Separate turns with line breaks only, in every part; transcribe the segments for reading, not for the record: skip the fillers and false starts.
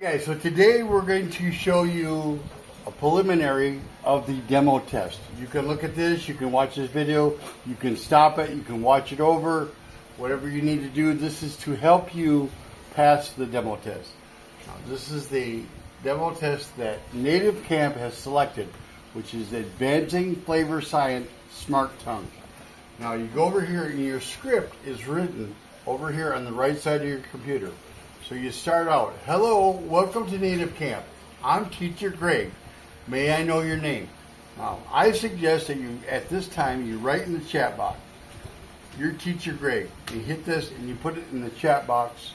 Okay, so today we're going to show you a preliminary of the demo test. You can look at this, you can watch this video, you can stop it, you can watch it over, whatever you need to do. This is to help you pass the demo test. Now, this is the demo test that Native Camp has selected, which is Advancing Flavor Science Smart Tongue. Now you go over here and your script is written over here on the right side of your computer. So you start out, hello, welcome to Native Camp. I'm Teacher Greg. May I know your name? Now, I suggest that you, at this time, you write in the chat box, you're Teacher Greg. You hit this and you put it in the chat box.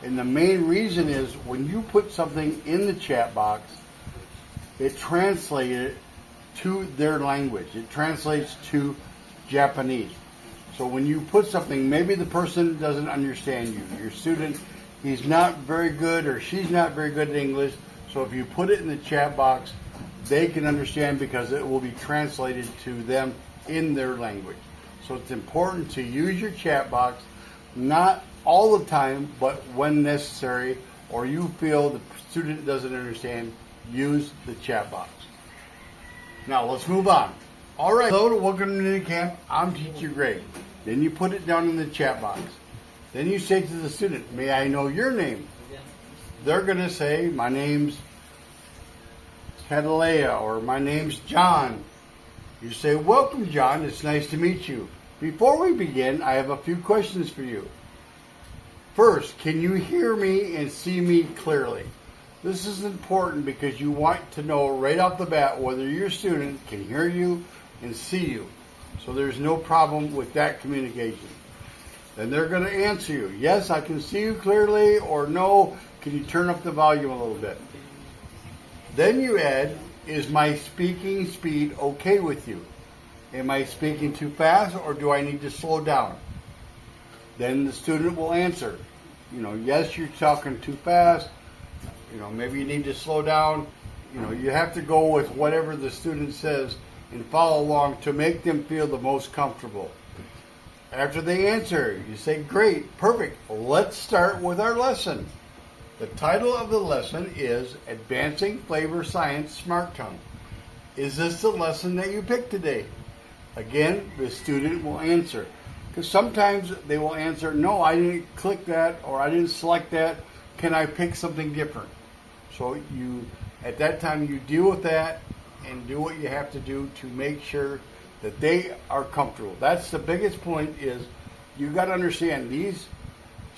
And the main reason is when you put something in the chat box, it translates it to their language. It translates to Japanese. So when you put something, maybe the person doesn't understand you. Your student, he's not very good or she's not very good at English. So if you put it in the chat box, they can understand because it will be translated to them in their language. So it's important to use your chat box, not all the time, but when necessary, or you feel the student doesn't understand, use the chat box. Now let's move on. All right, hello, welcome to Native Camp. I'm Teacher Greg. Then you put it down in the chat box. Then you say to the student, may I know your name? They're going to say, my name's Catalea, or my name's John. You say, welcome, John. It's nice to meet you. Before we begin, I have a few questions for you. First, can you hear me and see me clearly? This is important because you want to know right off the bat whether your student can hear you and see you. So there's no problem with that communication. Then they're going to answer you, yes, I can see you clearly, or no, can you turn up the volume a little bit? Then you add, is my speaking speed okay with you? Am I speaking too fast, or do I need to slow down? Then the student will answer, yes, you're talking too fast, maybe you need to slow down. You have to go with whatever the student says and follow along to make them feel the most comfortable. After they answer, you say, great, perfect, let's start with our lesson. The title of the lesson is Advancing Flavor Science Smart Tongue. Is this the lesson that you picked today? Again, the student will answer. Because sometimes they will answer, no, I didn't click that, or I didn't select that. Can I pick something different? So at that time, you deal with that and do what you have to do to make sure that they are comfortable. That's the biggest point, is you got to understand these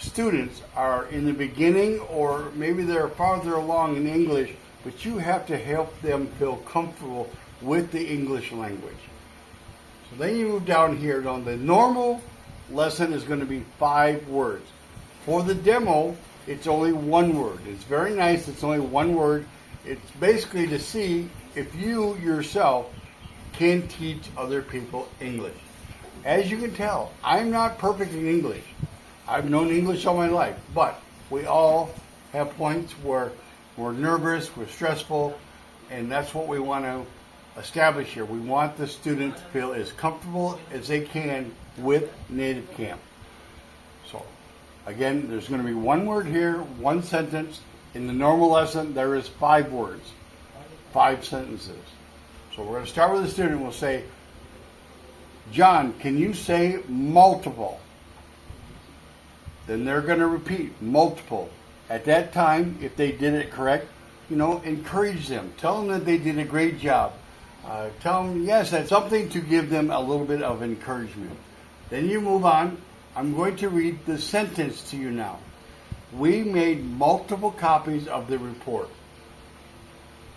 students are in the beginning, or maybe they're farther along in English, but you have to help them feel comfortable with the English language. So then you move down here. On the normal lesson is going to be 5 words. For the demo, it's only 1 word. It's very nice. It's only 1 word. It's basically to see if you yourself can teach other people English. As you can tell, I'm not perfect in English. I've known English all my life, but we all have points where we're nervous, we're stressful, and that's what we want to establish here. We want the student to feel as comfortable as they can with Native Camp. So, again, there's going to be 1 word here, 1 sentence. In the normal lesson, there is 5 words, 5 sentences. So we're going to start with the student. We'll say, John, can you say multiple? Then they're going to repeat multiple. At that time, if they did it correct, encourage them. Tell them that they did a great job. Tell them, yes, that's something to give them a little bit of encouragement. Then you move on. I'm going to read the sentence to you now. We made multiple copies of the report.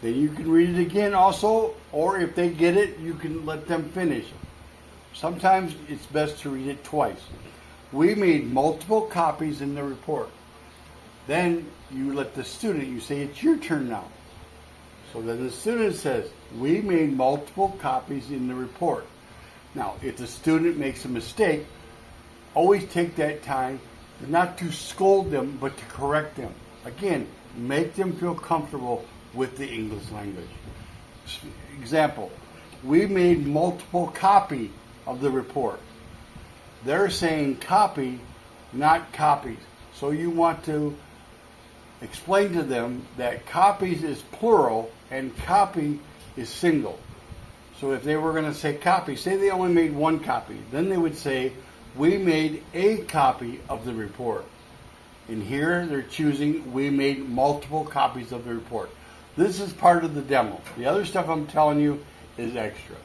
Then you can read it again also, or if they get it, you can let them finish. Sometimes it's best to read it twice. We made multiple copies in the report. Then you let the student, you say, it's your turn now. So then the student says, we made multiple copies in the report. Now, if the student makes a mistake, always take that time, not to scold them, but to correct them. Again, make them feel comfortable with the English language. Example, we made multiple copies of the report. They're saying copy, not copies. So you want to explain to them that copies is plural and copy is single. So if they were going to say copy, say they only made one copy, then they would say, we made a copy of the report. And here they're choosing, we made multiple copies of the report. This is part of the demo. The other stuff I'm telling you is extra.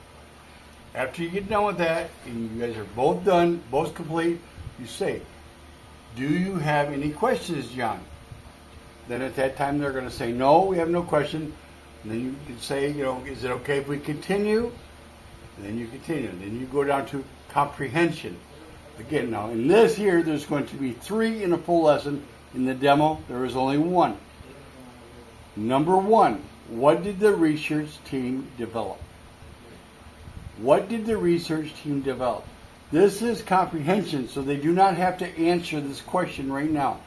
After you get done with that, and you guys are both done, both complete, you say, do you have any questions, John? Then at that time they're going to say, no, we have no question. And then you can say, is it okay if we continue? And then you continue. And then you go down to comprehension. Again, now in this here, there's going to be 3 in a full lesson. In the demo, there is only 1. Number 1, what did the research team develop? What did the research team develop? This is comprehension, so they do not have to answer this question right now.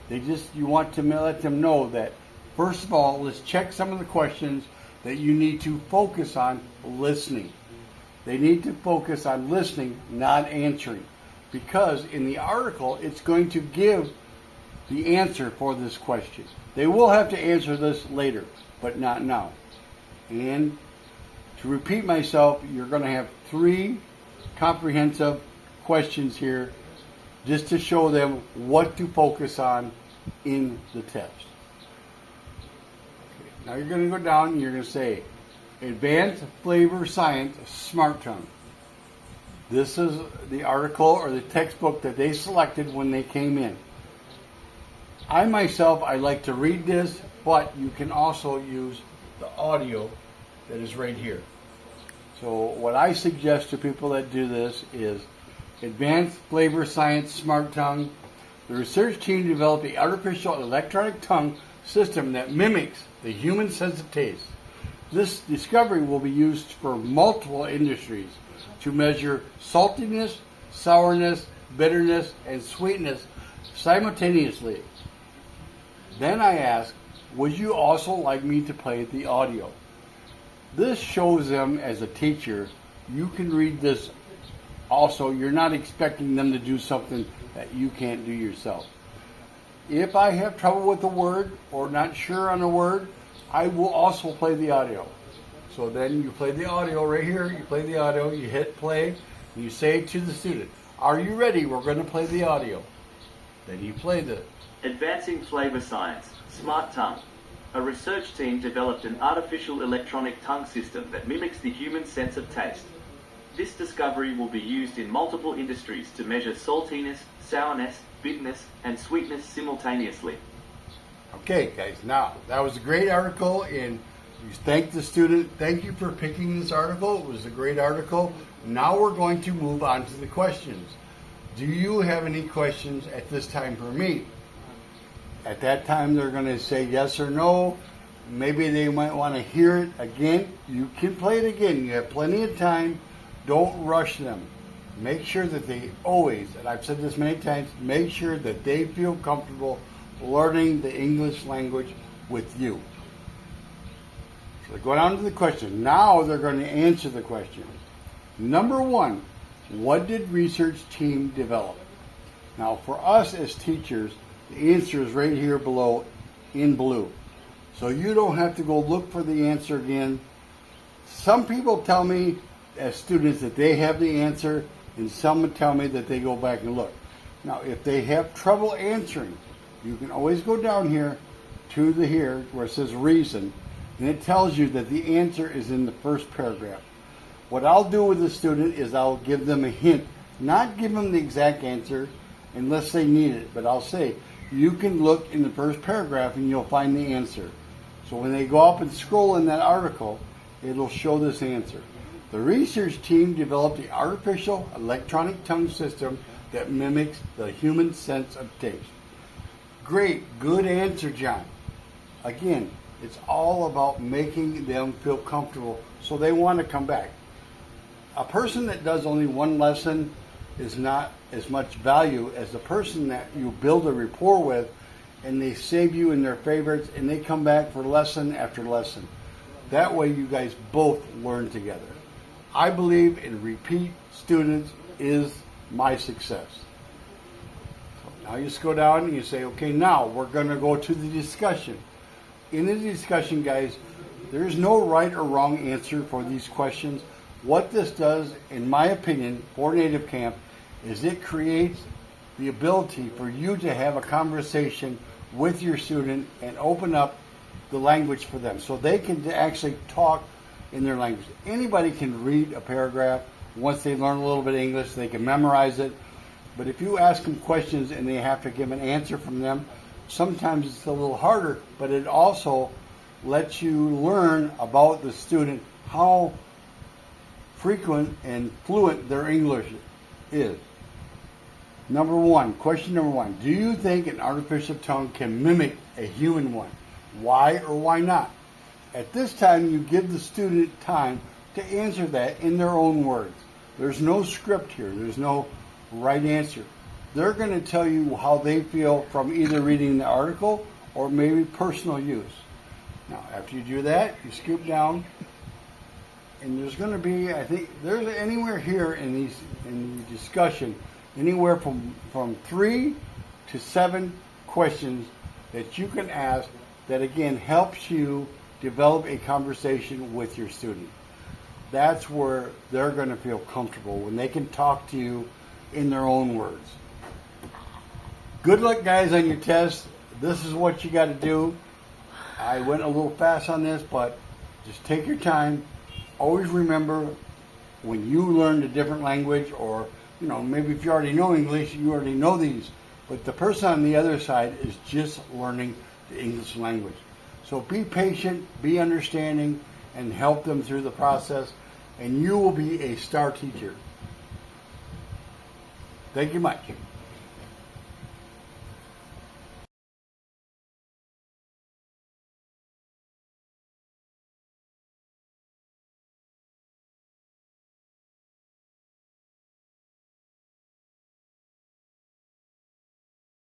You want to let them know that, first of all, let's check some of the questions that you need to focus on listening. They need to focus on listening, not answering. Because in the article, it's going to give the answer for this question. They will have to answer this later, but not now. And to repeat myself, you're going to have 3 comprehensive questions here just to show them what to focus on in the test. Okay, now you're going to go down and you're going to say, Advanced Flavor Science Smart Tongue. This is the article or the textbook that they selected when they came in. I myself, I like to read this, but you can also use the audio that is right here. So what I suggest to people that do this is Advanced Flavor Science Smart Tongue. The research team developed the artificial electronic tongue system that mimics the human sense of taste. This discovery will be used for multiple industries to measure saltiness, sourness, bitterness, and sweetness simultaneously. Then I ask, would you also like me to play the audio? This shows them as a teacher, you can read this also. You're not expecting them to do something that you can't do yourself. If I have trouble with a word or not sure on a word, I will also play the audio. So then you play the audio right here, you play the audio, you hit play, and you say to the student, are you ready? We're going to play the audio. Then you play the
Advancing Flavor Science, Smart Tongue. A research team developed an artificial electronic tongue system that mimics the human sense of taste. This discovery will be used in multiple industries to measure saltiness, sourness, bitterness, and sweetness simultaneously.
Okay, guys, now that was a great article, and you thank the student. Thank you for picking this article. It was a great article. Now we're going to move on to the questions. Do you have any questions at this time for me? At that time, they're going to say yes or no. Maybe they might want to hear it again. You can play it again. You have plenty of time. Don't rush them. Make sure that they always, and I've said this many times, make sure that they feel comfortable learning the English language with you. So go down to the question. Now they're going to answer the question. Number 1, what did research team develop? Now for us as teachers, the answer is right here below in blue. So you don't have to go look for the answer again. Some people tell me as students that they have the answer, and some tell me that they go back and look. Now if they have trouble answering, you can always go down here to the here where it says reason, and it tells you that the answer is in the first paragraph. What I'll do with the student is I'll give them a hint, not give them the exact answer unless they need it, but I'll say, you can look in the first paragraph and you'll find the answer. So when they go up and scroll in that article, it'll show this answer. The research team developed the artificial electronic tongue system that mimics the human sense of taste. Great, good answer, John. Again, it's all about making them feel comfortable so they want to come back. A person that does only one lesson is not as much value as the person that you build a rapport with and they save you in their favorites and they come back for lesson after lesson. That way you guys both learn together. I believe in repeat students is my success. So Now you just go down and you say, okay, now we're going to go to the discussion. In the discussion, guys, there is no right or wrong answer for these questions. What this does, in my opinion, for Native Camp, is it creates the ability for you to have a conversation with your student and open up the language for them so they can actually talk in their language. Anybody can read a paragraph. Once they learn a little bit of English, they can memorize it. But if you ask them questions and they have to give an answer from them, sometimes it's a little harder, but it also lets you learn about the student, how frequent and fluent their English is. Question number one, do you think an artificial tongue can mimic a human one? Why or why not? At this time, you give the student time to answer that in their own words. There's no script here. There's no right answer. They're going to tell you how they feel from either reading the article or maybe personal use. Now, after you do that, you scoop down, and there's going to be, I think, there's anywhere here in the discussion, anywhere from 3 to 7 questions that you can ask that, again, helps you develop a conversation with your student. That's where they're going to feel comfortable, when they can talk to you in their own words. Good luck, guys, on your test. This is what you got to do. I went a little fast on this, but just take your time. Always remember, when you learn a different language, or maybe if you already know English, you already know these, but the person on the other side is just learning the English language. So be patient, be understanding, and help them through the process, and you will be a star teacher. Thank you much.